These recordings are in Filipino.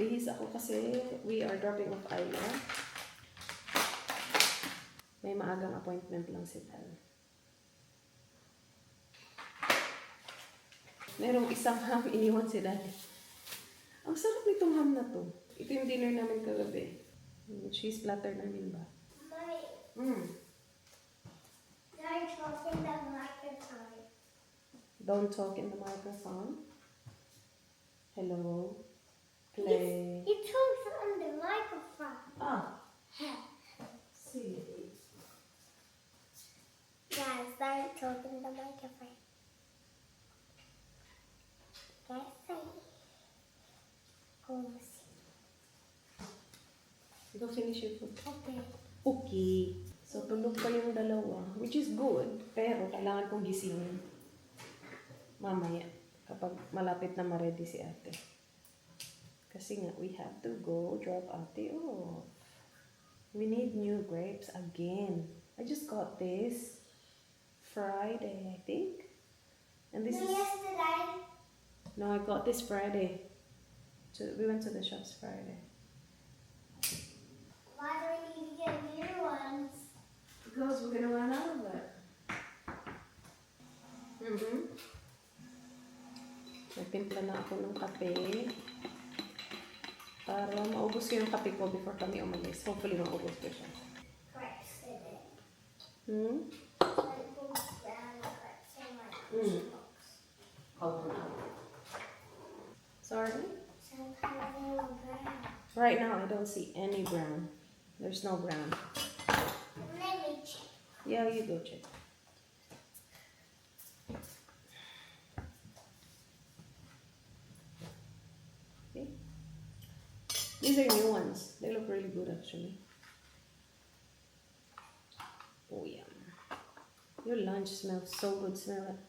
Magbihis ako kasi we are dropping off Ayla. May maagang appointment lang si Tal. Merong isang ham, iniwan si Daddy. Ang sarap nitong ham na to. Ito yung dinner namin kagabi. Cheese platter namin ba? Mommy, don't talk in the microphone. Don't talk in the microphone. Hello. Play. You talk on the microphone. Ah. See. Guys, don't talk in the microphone. Let's see. Go finish your food. Okay. Okay. So, tulog pa yung dalawa. Which is good. Pero, kailangan kong gisingin. Mamaya. Kapag malapit na ma-ready si ate. Kasi nga, we have to go drop ate off. We need new grapes again. I just got this Friday, I think. And this is... Yesterday. No, I got this Friday. So we went to the shops Friday. Why do we need to get new ones? Because we're gonna run out of it. Nagtimpla na ako ng kape. Para maubos ko yung kape ko before kami umalis. Hopefully maubos ko siya. Cracks in it. Hmm? Like books down, cracks in my Mm. box. Sorry? Sometimes they will brown. Right now, I don't see any brown. There's no brown. Let me check. Yeah, you go check. Okay. These are new ones. They look really good, actually. Oh, yeah. Your lunch smells so good. Smell it.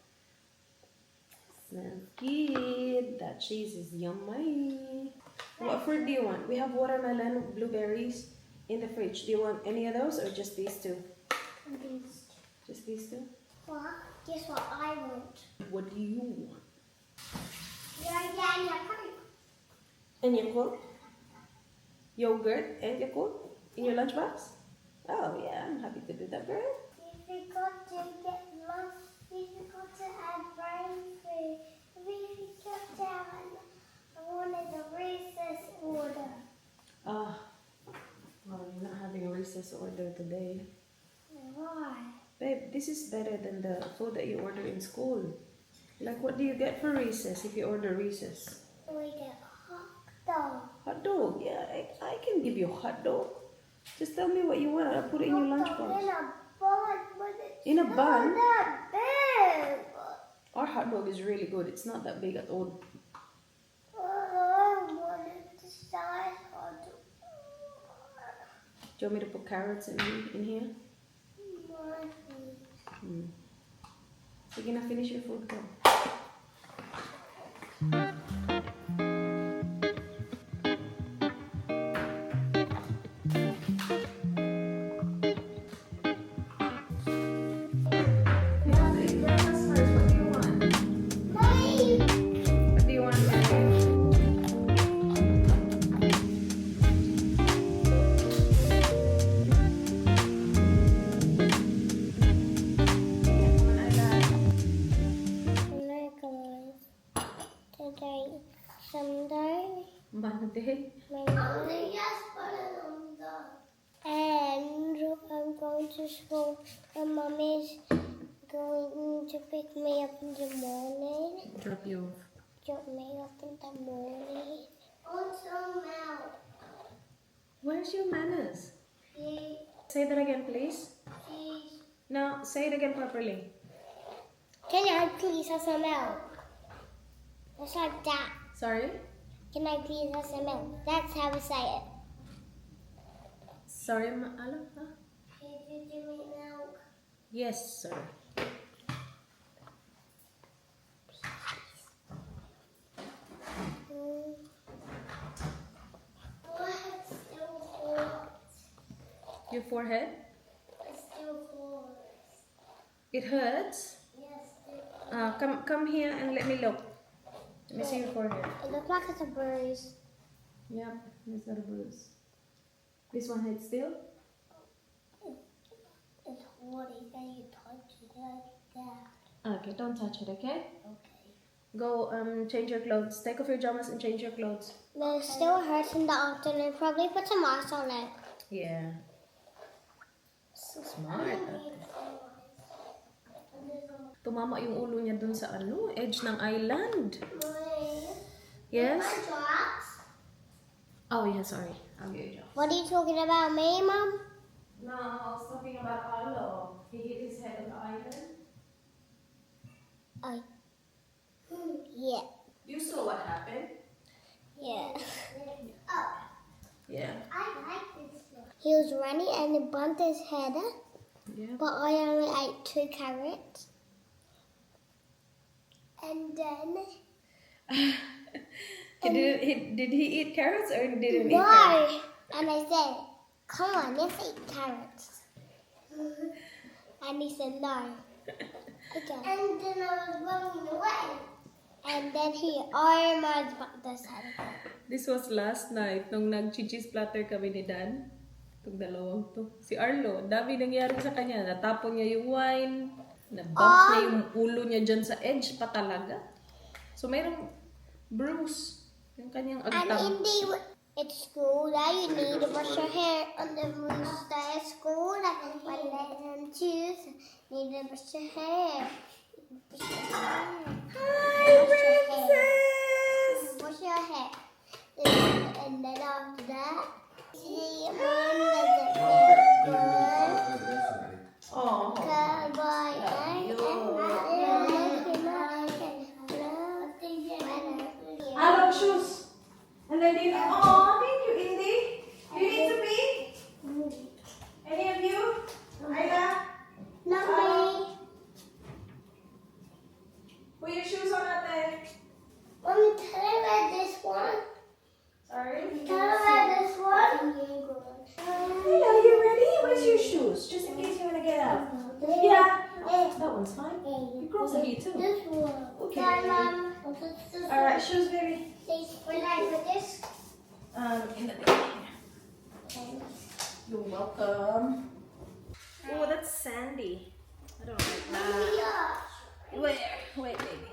Smells good. That cheese is yummy. What fruit do you want? We have watermelon, blueberries in the fridge. Do you want any of those or just these two? These. Just these two? What? Guess what I want? What do you want? Your Coke. And Yakult? Yogurt and Yakult in your lunchbox? Oh, yeah, I'm happy to do that, girl. We forgot to get lunch. We forgot to add brain food. We forgot to have I wanted a recess order. Ah, well, you're not having a recess order today. Why? Babe, this is better than the food that you order in school. Like, what do you get for recess if you order recess? We get hot dog. Hot dog, yeah, I can give you a hot dog. Just tell me what you want, I'll put it in your Hot dog lunchbox. in a bun, but it's In a not bun? that big. Our hot dog is really good, it's not that big at all. I wanted the size hot dog. Do you want me to put carrots in here? Hmm. Sige na, finish your food ko. Today, Sunday, Monday. Monday, and I'm going to school, and Mommy's going to pick me up in the morning. Drop you off. Drop me up in the morning. Also, milk. Where's your manners? Please, Say that again, please. please. No, say it again properly. Can I please have some milk? Just like that. Sorry? Can I please have some milk? That's how we say it. Sorry, Ala? Huh? Can you give me milk? Yes, sir. It's still hot. Your forehead? It's still hot. It hurts? Yes, Come here and let me look. Let me see your forehead. it looks like it's a bruise. Yep, there's got a bruise. This one head still? It's horny that you touch it like that. Okay, don't touch it, okay? Okay. Go change your clothes. Take off your pajamas and change your clothes. But it still hurts in the afternoon. Probably put some ice on it. Yeah. So smart. Tumama yung ulo niya dun sa edge ng island. Yes? Oh yeah, sorry. I'll get you. What are you talking about, me, Mom? No, I was talking about Arlo. He hit his head on the island. Oh. Yeah. You saw what happened? Yeah. Oh. Yeah. I like this one. He was running and he bumped his head, Yeah. but I only ate 2 carrots. And then... Did he eat carrots or didn't eat No! carrots? And I said, come on, let's eat carrots. And he said, no. Okay. And then I was running away. And then he almost bumped his head. This was last night nung nag-cheese platter kami ni Dan. Itong dalawang to. Si Arlo, dami nangyari sa kanya. Natapon niya yung wine. Nabump niya yung ulo niya dyan sa edge pa talaga. So mayroong bruise. Yung kanyang And agtang. at school, now you need to brush your hair on the rooster at school. Like Monday and Tuesday, need to brush your hair. Brush your hair. Hi, princess! Brush your hair. And then after that, see Mom doesn't feel good. Oh. Goodbye. Hello, shoes. And then you oh, thank you, Indy. You need to pee? Any of you? Ayla? Not me. Put your shoes on out there. Mommy, can I wear this one? Sorry. Can I wear this one? Ayla, you ready? Where's your shoes? Just in case you want to get out. Yeah. That one's fine. Your girls are here too. This one. Okay. Alright, Alright, shoes, baby. when I put this. In the bag. You're welcome. Oh, that's sandy. I don't like Mommy, that. yeah. Wait, baby.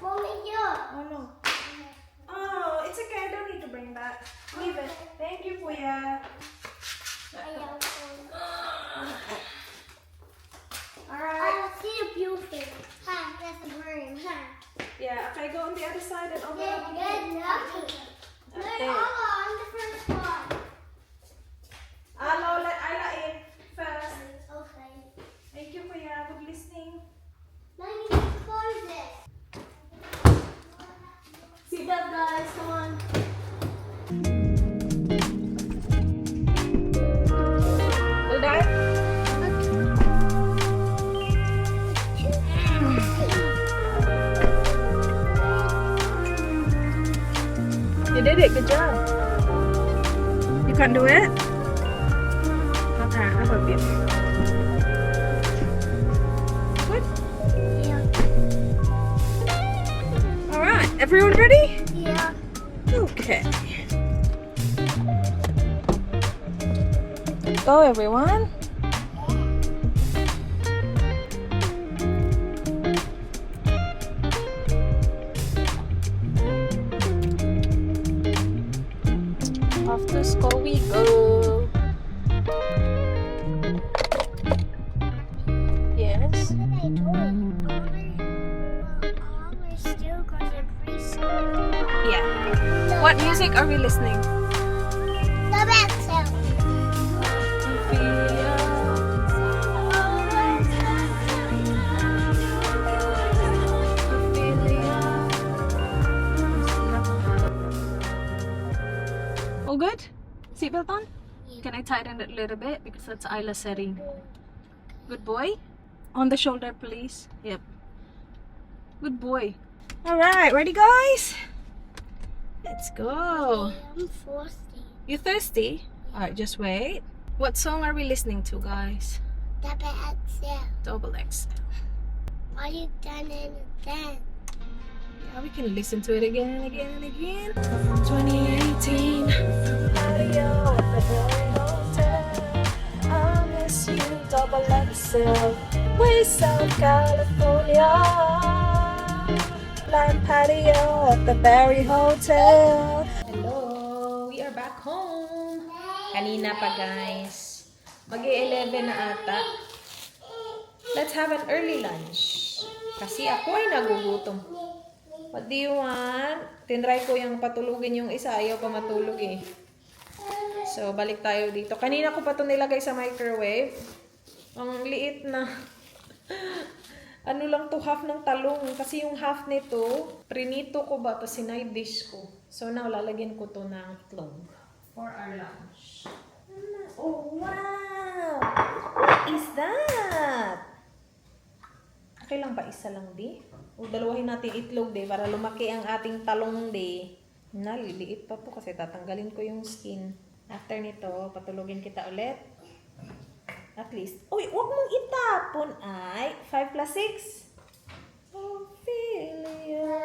Mommy, yeah. Oh no. Oh, it's okay. I don't need to bring that. Leave it. Thank you, Kuya. Alright. I see a beautiful. Ha, that's a broom. Ha. Yeah, okay, go on the other side and open Good, up. good, lucky. No, Okay. I'm the first one. Hello, let Ayla in first. Okay. Thank you, Kuya. Good listening. Now you need to close it. Seatbelt, guys. Come on. Hold on. You did it. Good job. You can't do it? Okay, I'll help you. Good. Yeah. All right. Everyone ready? Yeah. Okay. Go, everyone. Off to school we go. Yes. What are they doing? We're still going to preschool. Yeah. What music are we listening? The back sound. All good? Seatbelt on? Yeah. Can I tighten it a little bit? Because that's Ayla's setting. Good boy. On the shoulder, please. Yep. Good boy. Alright, ready, guys? Let's go. I'm thirsty. You thirsty? Alright, just wait. What song are we listening to, guys? The back sound. Double X. Why you done it again? Yeah, we can listen to it again and again and again. 2018, patio at the Berry Hotel. I miss you, double XL. Way South California. Live patio at the Berry Hotel. Hello, we are back home. Kanina pa guys. Mag-11 na ata. Let's have an early lunch. Kasi ako ay nagugutom. What do you want? Tinry ko yung patulugin yung isa. Ayaw pa matulog eh. So, balik tayo dito. Kanina ko pa ito nilagay sa microwave. Ang liit na. Ano lang to, half ng talong. Kasi yung half nito, prinito ko ba, tapos sinide dish ko. So, now, lalagyan ko to ng itlog for our lunch. Oh, wow! What is that? Okay lang ba? Isa lang, di? O, dalawahin natin itlog, di, para lumaki ang ating talong, di. Naliliit pa to kasi tatanggalin ko yung skin. After nito, patulogin kita ulit. At least, uy, huwag mong itapon ay 5 plus 6. Ophelia.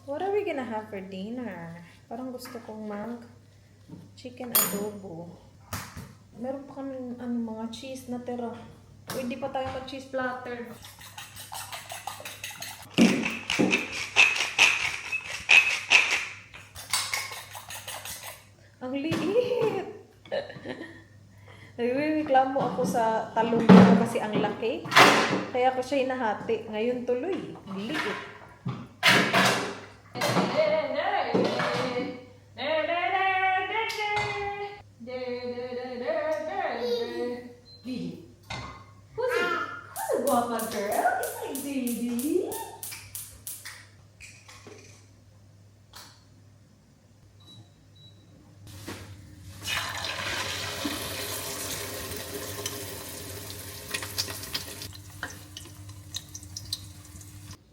What are we gonna have for dinner? Parang gusto kong chicken adobo. Meron pa kami mga cheese na tira. Uy, hindi pa tayo mag-cheese platter. Ang liit! Nagreklamo ako sa talong ko kasi ang laki. Kaya ko siya hinahati. Ngayon tuloy. Ang liit. Who's a guapa girl? It's like Didi.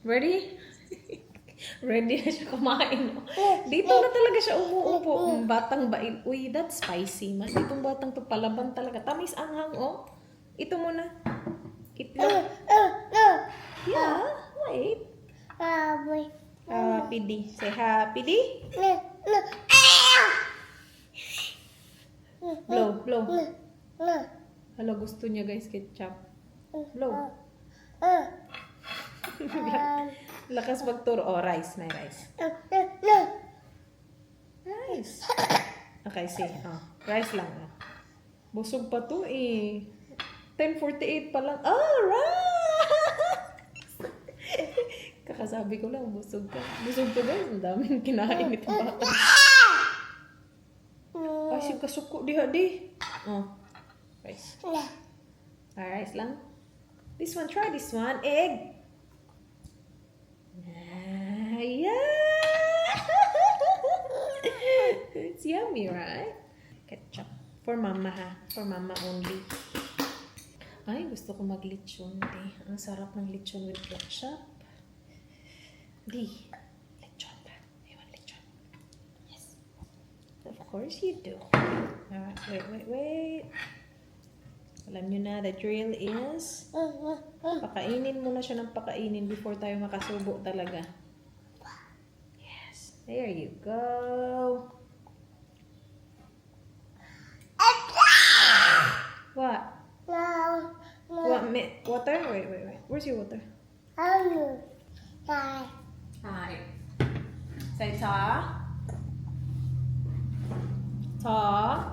Ready? Ready na siya kumain. Dito na talaga siya umuupo. Batang bain. Uy, that's spicy man. Itong batang to palaban talaga. Tamis anghang, oh. Ito muna. Itlog. Yeah, wait. Happy D. Say happy D. Blow, blow. Hala, gusto niya guys, ketchup. Blow. Lakas magturo. Oh, rice. May rice. Rice. Okay, see. Oh, rice lang. Oh. Busog pa to eh. 10:48 pa lang. Oh, rice! Kakasabi ko lang, busog ka. Busog to guys. Ang daming kinain itong bata. Ay, siya kasuko diha di. Oh, rice. Rice lang. This one, try this one. Egg. Yeah! It's yummy, right? Ketchup. For mama ha. For mama only. Ay, gusto ko mag-lechon. Ang sarap ng lechon with ketchup. Di. Lechon ba? You want lechon? Yes. Of course you do. Alright, wait. Alam nyo na, the drill is pakainin muna siya ng pakainin before tayo makasubo talaga. Yes. There you go. What? What? Water? Wait. Where's your water? Hi. Say ta. Ta.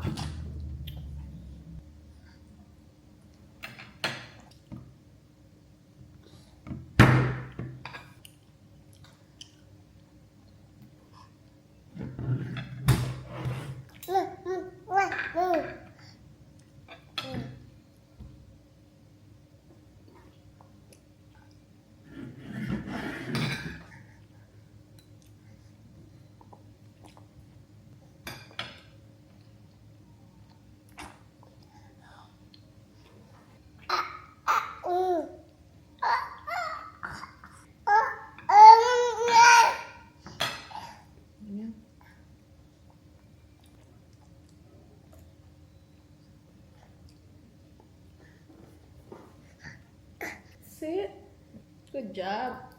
Good job.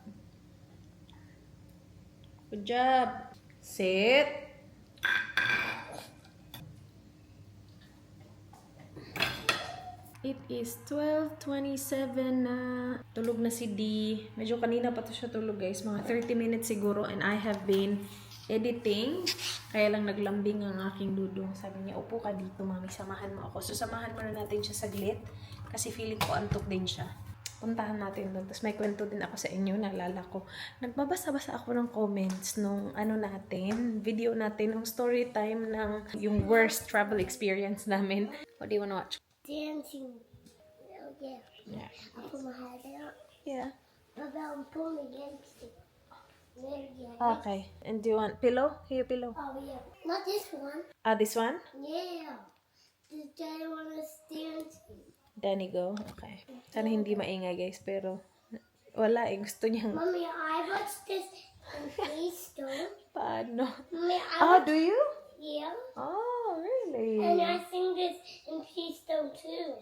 Good job. Sit. It is 12:27 na. Tulog na si D. Medyo kanina pa to siya tulog guys. Mga 30 minutes siguro. And I have been editing. Kaya lang naglambing ang aking dudong. Sabi niya, upo ka dito mami. Samahan mo ako. So samahan muna natin siya saglit. Kasi feeling ko antok din siya. Puntahan natin doon. Tapos may kwento din ako sa inyo. Naalala ko. Nagbabasa-basa ako ng comments nung video natin. Nung story time ng yung worst travel experience namin. What do you wanna watch? Dancing. Oh, yeah. Yeah. I put my head out. Yeah. But I'm pulling against it. There, yeah. Okay. And do you want pillow? Here, pillow. Oh, yeah. Not this one. This one? Yeah. The giant one is dancing. Danny go. Okay. Sana hindi maingay guys, pero wala eh. Gusto niyang... Mommy, I watched this in Keystone. Paano? Mommy, Do you? yeah. Oh, really? And I sing this in Keystone too.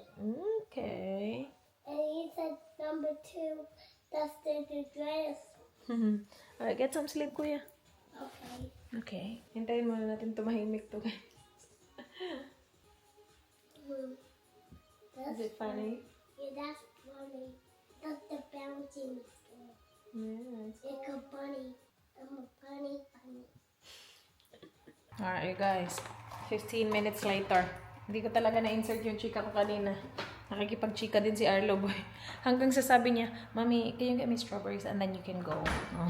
Okay. And he said number 2, that's the dress. Alright, get some sleep, kuya. Okay. Okay. Hintayin muna natin tumahimik to guys. That's Is it funny? Yeah, that's funny. That's the bouncing stuff. Yes. Like a bunny. I'm a bunny. Alright, you guys. 15 minutes later. Hindi ko talaga na-insert yung chika ko kanina. Nakikipag-chika din si Arlo boy. Hanggang sasabi niya, Mommy, can you get me strawberries and then you can go? Oh.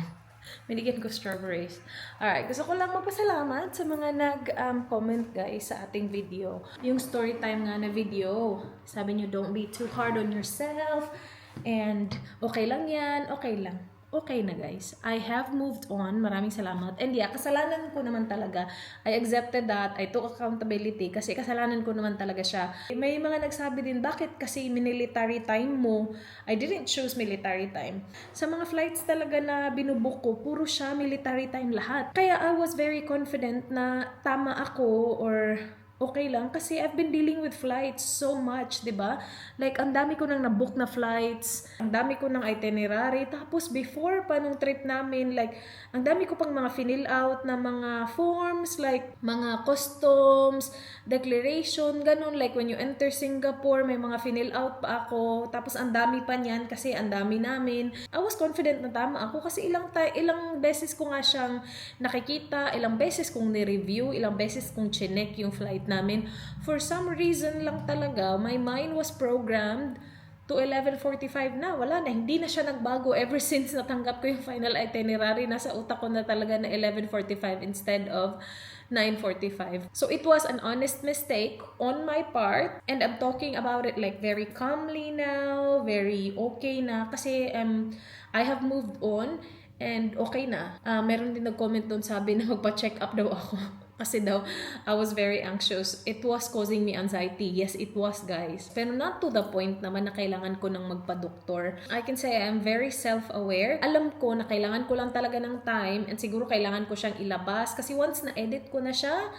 Binigyan ko strawberries. Alright, gusto ko lang magpasalamat sa mga nag-comment guys sa ating video. Yung story time nga na video. Sabi niyo, don't be too hard on yourself. And okay lang yan, okay lang. Okay na guys. I have moved on. Maraming salamat. And yeah, kasalanan ko naman talaga. I accepted that. I took accountability kasi kasalanan ko naman talaga siya. May mga nagsabi din, bakit kasi military time mo? I didn't choose military time. Sa mga flights talaga na binubook ko, puro siya military time lahat. Kaya I was very confident na tama ako or okay lang kasi I've been dealing with flights so much, 'di ba? Like ang dami ko nang na-book na flights, ang dami ko ng itinerary, tapos before pa nung trip namin, like ang dami ko pang mga fill out na mga forms, like mga customs, declaration, ganun, like when you enter Singapore, may mga fill out pa ako, tapos ang dami pa niyan kasi ang dami namin. I was confident na tama ako kasi ilang beses ko nga siyang nakikita, ilang beses kong ni-review, ilang beses kong chinek yung flight namin. For some reason lang talaga, my mind was programmed to 11:45 na. Wala na, hindi na siya nagbago ever since natanggap ko yung final itinerary. Nasa utak ko na talaga na 11:45 instead of 9:45. So it was an honest mistake on my part and I'm talking about it like very calmly now, very okay na kasi I have moved on and okay na. Meron din nag-comment doon, sabi na magpa-check up daw ako. Kasi daw, I was very anxious. It was causing me anxiety. Yes, it was, guys. Pero not to the point naman na kailangan ko nang magpa-doktor. I can say I am very self-aware. Alam ko na kailangan ko lang talaga ng time and siguro kailangan ko siyang ilabas. Kasi once na-edit ko na siya,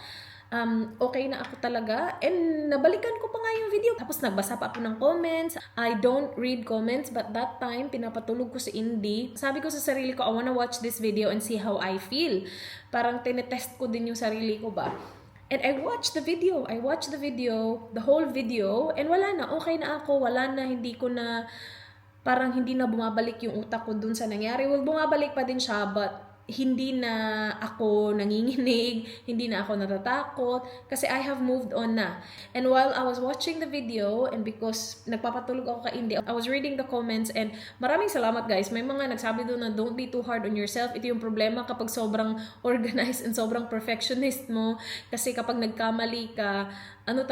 okay na ako talaga. And nabalikan ko pa nga yung video. Tapos nagbasa pa ako ng comments. I don't read comments but that time, pinapatulog ko si Indy. Sabi ko sa sarili ko, I wanna watch this video and see how I feel. Parang tinetest ko din yung sarili ko ba. And I watched the video. I watched the video, the whole video. And wala na, okay na ako. Wala na, hindi ko na, parang hindi na bumabalik yung utak ko dun sa nangyari. Well, bumabalik pa din siya but hindi na ako nanginginig, hindi na ako natatakot kasi I have moved on na. And while I was watching the video and because nagpapatulog ako kay Indy, I was reading the comments and maraming salamat guys. May mga nagsabi doon na don't be too hard on yourself. Ito yung problema kapag sobrang organized and sobrang perfectionist mo kasi kapag nagkamali ka, iba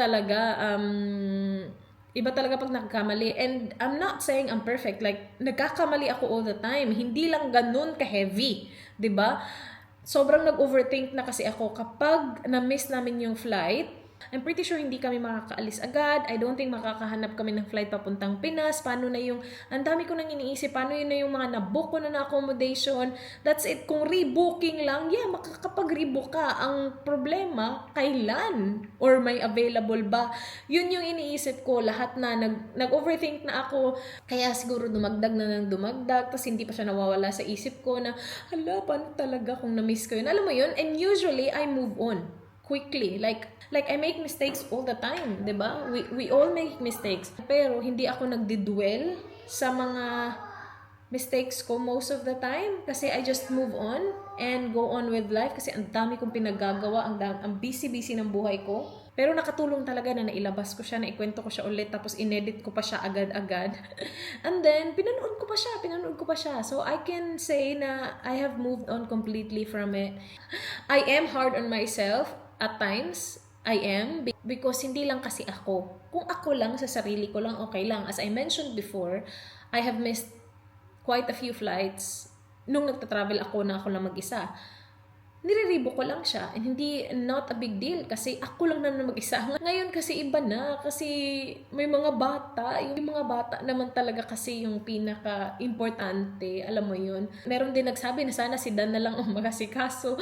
talaga pag nagkamali. And I'm not saying I'm perfect. Like, nagkakamali ako all the time. Hindi lang ganun ka-heavy. 'Di ba? Sobrang nag-overthink na kasi ako kapag na-miss namin yung flight. I'm pretty sure hindi kami makakaalis agad. I don't think makakahanap kami ng flight papuntang Pinas. Paano na yung, ang dami ko nang iniisip, paano yun na yung mga nabook ko na accommodation. That's it. Kung rebooking lang, yeah, makakapag-rebook ka. Ang problema, kailan? Or may available ba? Yun yung iniisip ko. Lahat na, nag-overthink na ako. Kaya siguro dumagdag na ng dumagdag. Tapos hindi pa siya nawawala sa isip ko na, hala, paano talaga kung na-miss ko yun? Alam mo yun? And usually, I move on quickly. Like I make mistakes all the time, 'di ba? We all make mistakes. Pero hindi ako nagdidwell sa mga mistakes ko most of the time kasi I just move on and go on with life kasi ang dami kong pinaggagawa, ang busy-busy ng buhay ko. Pero nakatulong talaga na nailabas ko siya, naikwento ko siya ulit, tapos inedit ko pa siya agad-agad. And then, pinanood ko pa siya. So, I can say na I have moved on completely from it. I am hard on myself at times. I am. Because hindi lang kasi ako. Kung ako lang, sa sarili ko lang, okay lang. As I mentioned before, I have missed quite a few flights nung nagta-travel ako na ako lang mag-isa. Nire-rebook ko lang siya and hindi, not a big deal kasi ako lang naman mag-isa. Ngayon kasi iba na kasi may mga bata. Yung mga bata naman talaga kasi yung pinaka-importante. Alam mo yun. Meron din nagsabi na sana si Dan na lang ang mag-asikaso.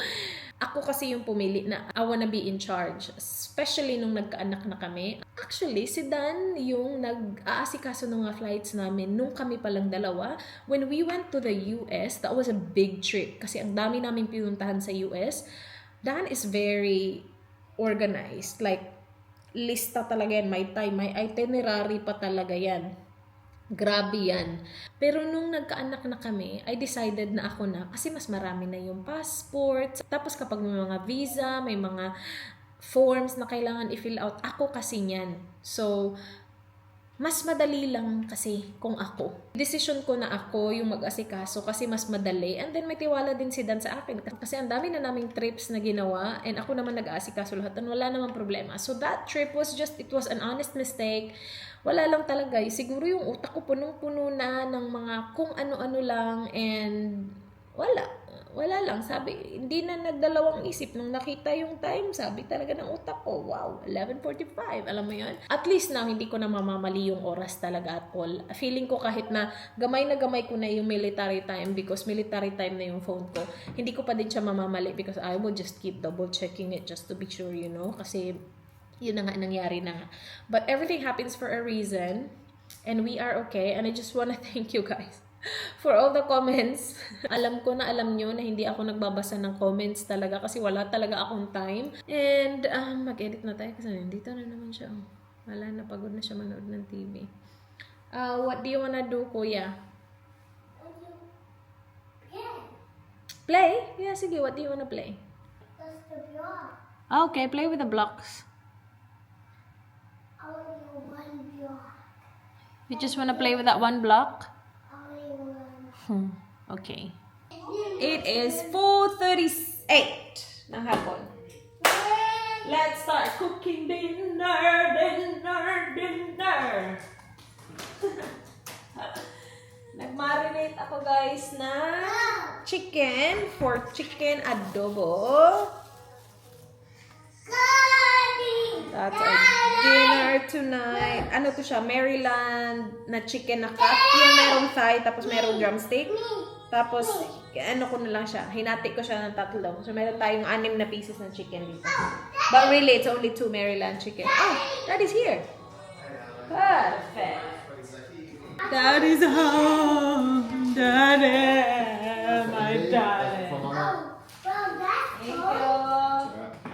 Ako kasi yung pumili na I wanna be in charge. Especially nung nagkaanak na kami. Actually, si Dan yung nag-aasikaso ng mga flights namin nung kami palang dalawa. When we went to the US, that was a big trip. Kasi ang dami namin pinuntahan sa US. Dan is very organized. Like, lista talaga yan. May time, may itinerary pa talaga yan. Grabe yan. Pero nung nagkaanak na kami, I decided na ako na kasi mas marami na yung passport. Tapos kapag may mga visa, may mga forms na kailangan i-fill out, ako kasi niyan. So, mas madali lang kasi kung ako. Decision ko na ako yung mag-asikaso kasi mas madali. And then may tiwala din si Dan sa akin. Kasi ang dami na naming trips na ginawa and ako naman nag-aasikaso lahat. And wala namang problema. So that trip was it was an honest mistake. Wala lang talaga. Siguro yung utak ko punong-puno na ng mga kung ano-ano lang and wala lang. Sabi, hindi na nagdalawang isip. Nung nakita yung time, sabi talaga ng utak ko, wow, 11:45. Alam mo yun? At least now, hindi ko na mamamali yung oras talaga at all. Feeling ko kahit na gamay ko na yung military time because military time na yung phone ko, hindi ko pa din siya mamamali because I would just keep double checking it just to be sure, you know? Kasi yun na nga, nangyari na nga. But everything happens for a reason and we are okay. And I just wanna thank you guys for all the comments. Alam ko na alam nyo na hindi ako nagbabasa ng comments talaga kasi wala talaga akong time. And mag-edit na tayo kasi nandito na naman siya. Wala na, pagod na siya manood ng TV. What do you wanna do, kuya? Play? Yeah, sige. What do you wanna play? That's the block. Okay, play with the blocks. I want to do one block. You just wanna play with that one block? Okay. It is 4:38 ng hapon. Let's start cooking dinner. Nag-marinate ako guys na chicken for chicken adobo. That's our dinner tonight. Ano to siya? Maryland na chicken na cut. Yung merong thigh, tapos merong drumstick. Tapos, ano ko na lang siya. Hinati ko siya ng tatlo. So, meron tayong 6 na pieces ng chicken dito. But really, it's only 2 Maryland chicken. Oh, Daddy's here. Perfect. Daddy's home. Daddy. My daddy. Oh, well, that's Thank cool. you.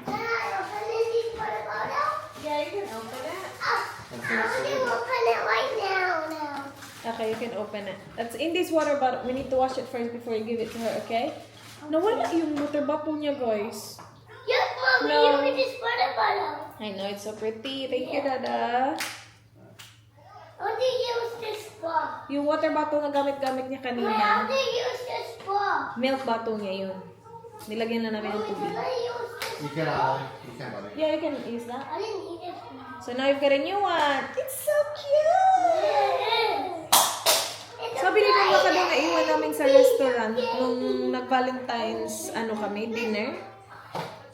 Can I open it for the photo? Yeah, you can open it. Oh, I want to open it right now. Okay, you can open it. That's in this water bottle. We need to wash it first before you give it to her, okay? Nawala yung water bottle niya, guys. Yes, Mommy, No. look at this water bottle. I know, it's so pretty. Thank you, Dada. What do you use this for? Yung water bottle na gamit-gamit niya How kanina. do you use this for? Milk bottle niya yun. Nilagyan na namin ng Mommy, tubig. can I use this? You can, buddy. Yeah, you can use that. I didn't need it. So now you've got a new one. It's so cute! Sabi ni Mama ka daw na iwan namin sa restaurant nung nag-Valentine's, dinner.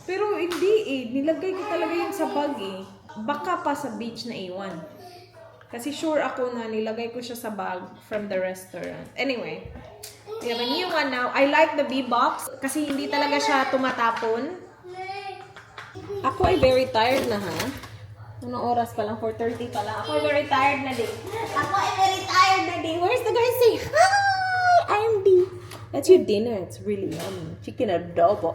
Pero hindi eh. Nilagay ko talaga yun sa bag eh. Baka pa sa beach na iwan. Kasi sure ako na nilagay ko siya sa bag from the restaurant. Anyway, we have a new one now. I like the B-box kasi hindi talaga siya tumatapon. Ako ay very tired na ha. Anong oras pa lang? 4:30 pa lang. Ako ay very tired na din. Ako ay very tired na din. Where's the guy saying, hi, I'm D. That's your dinner. It's really yummy. Chicken adobo.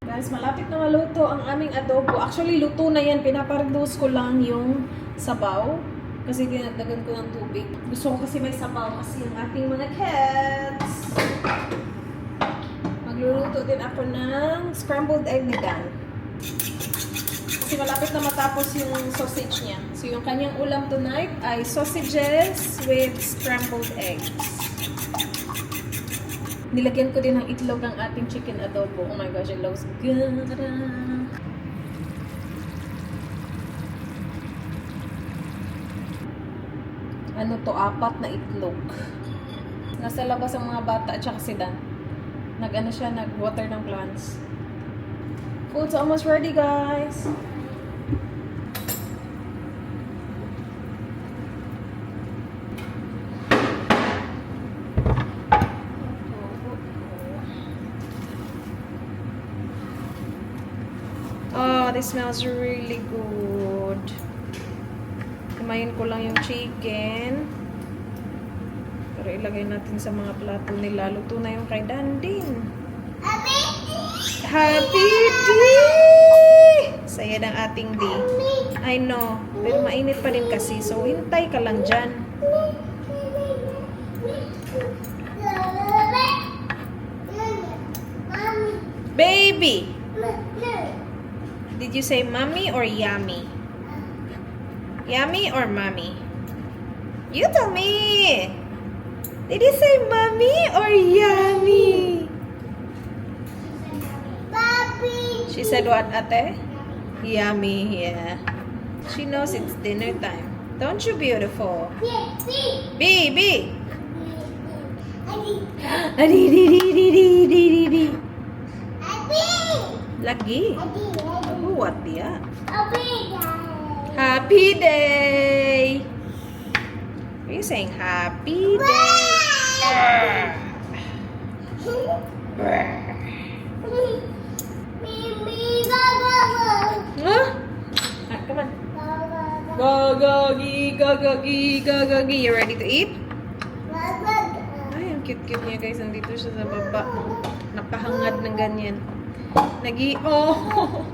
Guys, malapit na maluto ang aming adobo. Actually, luto na yan. Pinapareduce ko lang yung sabaw. Kasi dinagdagan ko ng tubig. Gusto ko kasi may sabaw kasi yung ating mga cats. Magluluto din ako ng scrambled egg ni Dan. Kasi malapit na matapos yung sausage niya. So, yung kanyang ulam tonight ay sausages with scrambled eggs. Nilagyan ko din ng itlog ang ating chicken adobo. Oh my gosh, it looks good. Ano to? 4 na itlog. Nasa labas ang mga bata at saka si Dan. Nag-ano siya, nag-water ng plants. Food's almost ready, guys. Oh, this smells really good. Kumain ko lang yung chicken. Pero ilagay natin sa mga plato nila. Luto na yung kay Dan din. Happy day! Saya ng ating day. I know. Pero mainit pa din kasi. So, hintay ka lang dyan. Baby! Did you say mommy or yummy? Yummy or mommy? You tell me! Did you say mommy or yummy? Papi. She said what, ate? Yummy, yeah. She knows it's dinner time. Don't you, beautiful? B, B. Adi, di, di, di, di, di, di, di. Lagi. What dia? Happy day. Are you saying happy day? Huh? Ah, come on. Go, go, gi, go, go, gi, go, go, gi. You ready to eat? Ay, ang cute-cute niya, guys. Nandito siya sa baba. Napahangad ng ganyan. Oh!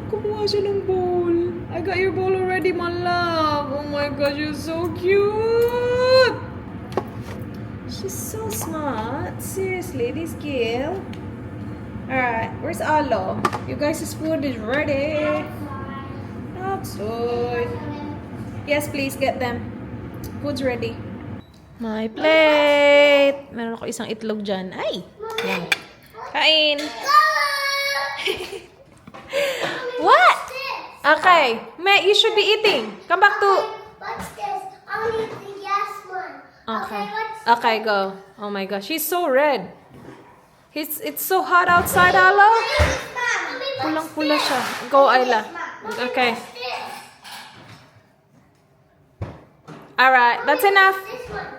Kumuha siya ng bowl. I got your bowl already, my love. Oh my gosh, you're so cute! She's so smart. Seriously, this girl. Alright, where's Alo? You guys' food is ready. Outside. Yes, please, get them. Food's ready. My plate. Meron ako isang itlog dyan. Ay! Yan. Kain. What? Okay. Matt, you should be eating. Come back to... What's this? Only the yes one. Okay. What's Okay, go. Oh my gosh, she's so red. It's so hot outside, Alo. Pulang-pula siya. Go, Ayla. Okay. Alright, that's enough. this one?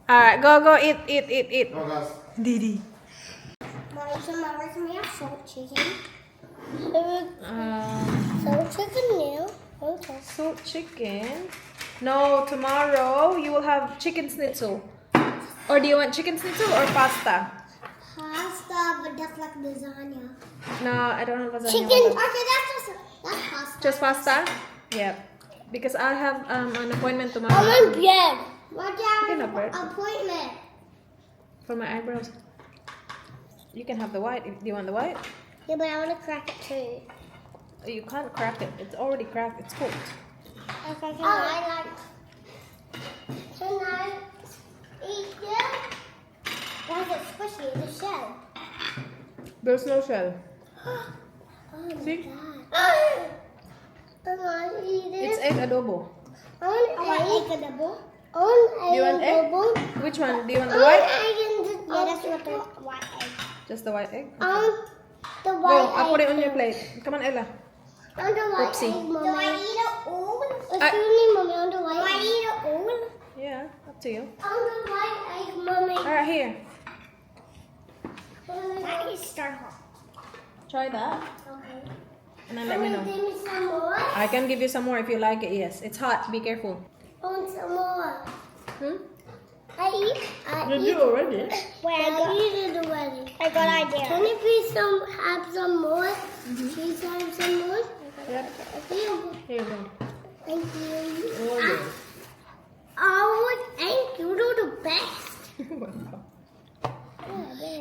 Alright, go, eat. No, guys. Didi. Where's my salt chicken? Um, Salt chicken now. Okay. salt chicken. No, tomorrow you will have chicken schnitzel. Or do you want chicken schnitzel or pasta? Pasta, but that's like lasagna. No, I don't have lasagna. Chicken. Okay, that's pasta. Just pasta? Yep. Because I have an appointment Oh, tomorrow. my bread. What You can have time red. appointment? For my eyebrows. You can have the white. Do you want the white? Yeah, but I want to crack it too. You can't crack it. It's already cracked. It's cooked. Okay, can I eat it? Why is it squishy in the shell? There's no shell. Oh See? my god. I want to eat it. It's egg adobo. I want egg adobo. I want Do you want egg? adobo. Which one? Do you want I the want white? egg in the yeah, that's what the white egg. Just the white egg? I want the Go, white egg. I'll put it on your plate. Come on, Ella. I want the white Oopsie. egg, Mommy. Do I eat it all? Excuse I- me, Mommy. I want the white egg. Do I eat it all? Yeah, up to you. I want the white egg, Mommy. Alright, here. That is star hot. Try that. Okay. And then let me know. Give me some more. I can give you some more if you like it. Yes, it's hot. Be careful. I want some more. Hmm? I eat. Did you already? Wait, I eat it already. I got idea. Can you please have some more? Please have some more. Yep. Here. Here you go. Thank you. Oh, yeah. Oh, thank you. You're the best. Wow.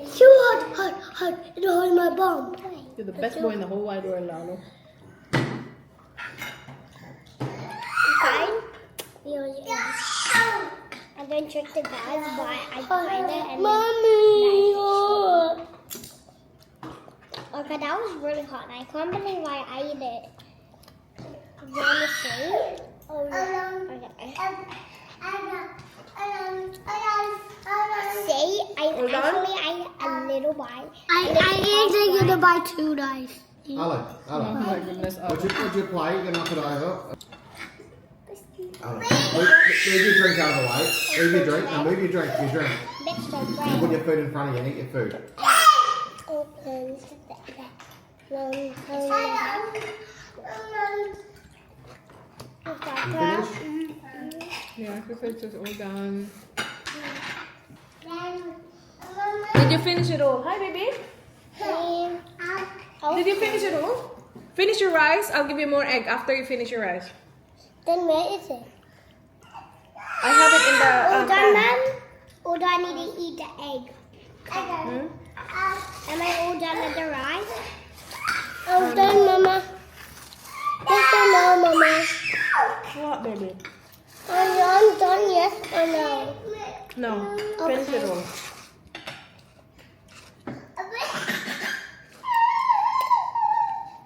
So hot. It hold my bum. You're the best boy in the whole wide world, Lalo. Fine. I'm going to trick the guys by I find it and Mommy! Okay, that was really hot. I can't believe I ate it. You want to see? Oh, okay. See, I actually ate a little bite. I ate a little bite too, guys. Alan, Oh my goodness. would you play? You're going to knock it over. Alan, move your drink out of the way. Move your drink. Now move your drink. Mix the Put bread. your food in front of you and eat your food. Open You finished? Yeah, the food is all done. Did you finish it all? Hi, baby. Did you finish it all? Finish your rice. I'll give you more egg after you finish your rice. Then where is it? I have it in the All done, pan. Mom? Or do I need to eat the egg? Hmm? Am I all done with the rice? All done, Mama. Yes or no, Mama? What, baby? I'm done, yes or no? No. Finish it all.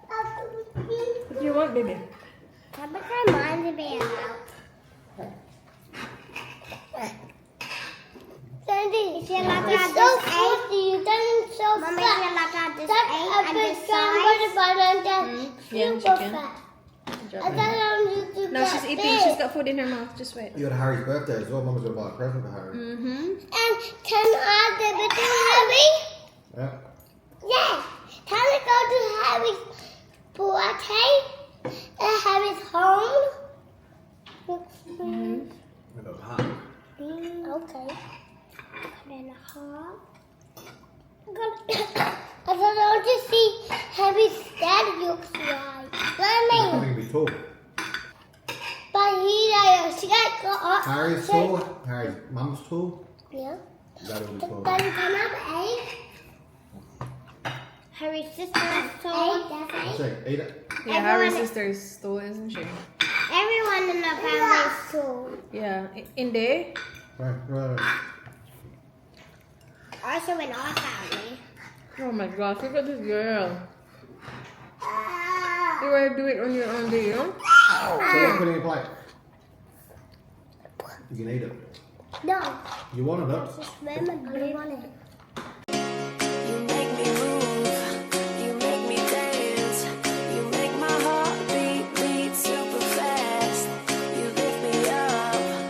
What do you want, baby? Can I mind me out? Sandy, she allowed to have this egg. You done so Mommy, fat. She allowed to have this egg and this size. Yeah, she can. Good job, baby. No, she's eating. She's got food in her mouth. Just wait. You got Harry's birthday as well. Mama's going to buy a present for Harry. Mm-hmm. And can I give it to Harry? Yeah. Yes. Can I go to Harry's party? Harry's home? Mm-hmm. We've got a park. Okay. Then a heart. I want to see Harry's dad looks like. He's Mommy. going to be tall. But she got up. Harry's tall. Harry's mum's tall. Yeah. Daddy will be tall. Then can I have egg? Harry's sister is tall. That's it. Eat it. Yeah, Harry's sister is tall, isn't she? Everyone in the family is tall. Yeah. In there? Right. Also in our family. Oh my gosh, look at this girl. You want to do it on your own, do you? Put it in your plate. You can eat it. No. You wanted it. Just remember, I want it.